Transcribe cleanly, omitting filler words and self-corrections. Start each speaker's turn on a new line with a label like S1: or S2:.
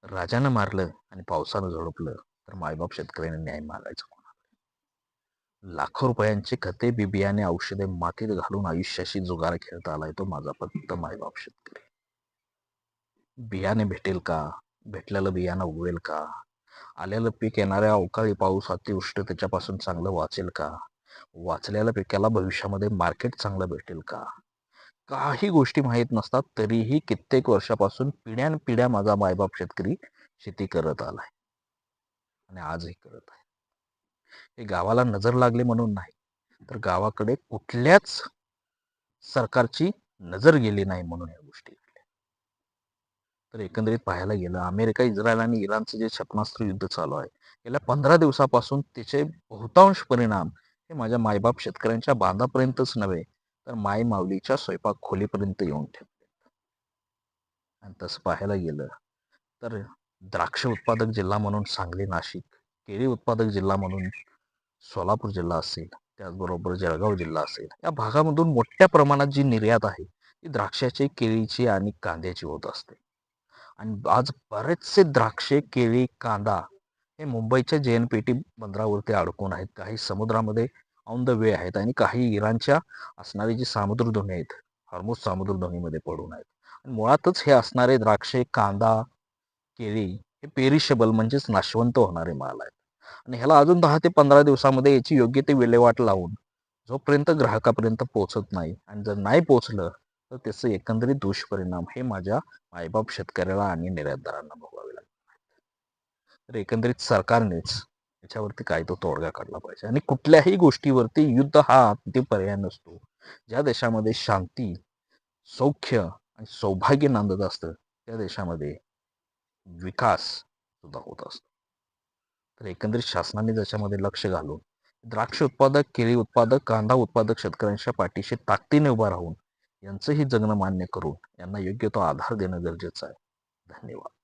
S1: राजानं मारलं आणि पावसानं झोडपलं तर मायबाप शेतकऱ्याने न्याय मागायचा कोणाला? लाखो रुपयांचे खते बियाणे औषधे मातीत घालून आयुष्याशी जुगार खेळता आलाय तो माझा फक्त मायबाप शेतकरी. बियाणे भेटेल का? भेटलेलं बियाणं उगवेल का? आलेलं पीक येणाऱ्या अवकाळी पाऊस अतिवृष्टी त्याच्यापासून चांगलं वाचेल का? वाचलेल्या पिकाला भविष्यामध्ये मार्केट चांगलं भेटेल का? काही गोष्टी माहीत नसतात, तरीही कित्येक वर्षापासून पिढ्यानपिढ्या माझा मायबाप शेतकरी शेती करत आलाय आणि आजही करत आहे. हे गावाला नजर लागले म्हणून नाही, तर गावाकडे कुठल्याच सरकारची नजर गेली नाही म्हणून या गोष्टी घडल्या. तर एकंदरीत पाहायला गेलं, अमेरिका, इस्रायल आणि इराणचं जे क्षेपणास्त्र युद्ध चालू आहे, गेल्या 15 दिवसापासून त्याचे बहुतांश परिणाम हे माझ्या मायबाप शेतकऱ्यांच्या बांधापर्यंतच नव्हे, तर माय माऊलीच्या स्वयंपाक खोलीपर्यंत येऊन ठेपले. आणि तसं पाहायला गेलं तर द्राक्ष उत्पादक जिल्हा म्हणून सांगली, नाशिक, केळी उत्पादक जिल्हा म्हणून सोलापूर जिल्हा असेल, त्याचबरोबर जळगाव जिल्हा असेल, या भागामधून मोठ्या प्रमाणात जी निर्यात आहे ती द्राक्षाची, केळीची आणि कांद्याची होत असते. आणि आज बरेचसे द्राक्षे, केळी, कांदा हे मुंबईच्या JNPT बंदरावरती अडकून आहेत. काही समुद्रामध्ये ऑन द वे आहेत आणि काही इराणच्या असणारी जी सामुद्रधुनी आहेत, हॉर्मुझ सामुद्रधुनीमध्ये पडून आहेत. आणि मुळातच हे असणारे द्राक्षे, कांदा, केळी हे पेरिशेबल म्हणजेच नाशवंत होणारे माल आहेत. आणि ह्याला अजून 10 ते 15 दिवसामध्ये याची योग्य ते विल्हेवाट लावून जोपर्यंत ग्राहकापर्यंत पोहोचत नाही आणि जर नाही पोहोचलं तर त्याचे एकंदरीत दुष्परिणाम हे माझ्या मायबाप शेतकऱ्याला आणि निर्यातदारांना भोगावे लागतात. तर एकंदरीत सरकारनेच याच्यावरती काय तो तोडगा काढला पाहिजे. आणि कुठल्याही गोष्टीवरती युद्ध हा ते पर्याय नसतो. ज्या देशामध्ये शांती, सौख्य आणि सौभाग्य नांदत असतं त्या देशामध्ये विकास सुद्धा होत असतो. तर एकंदरीत शासनाने त्याच्यामध्ये लक्ष घालून द्राक्ष उत्पादक, केळी उत्पादक, कांदा उत्पादक शेतकऱ्यांच्या पाठीशी ताकदीने उभा राहून यांचंही जगणं मान्य करून यांना योग्य तो आधार देणं गरजेचं आहे. धन्यवाद.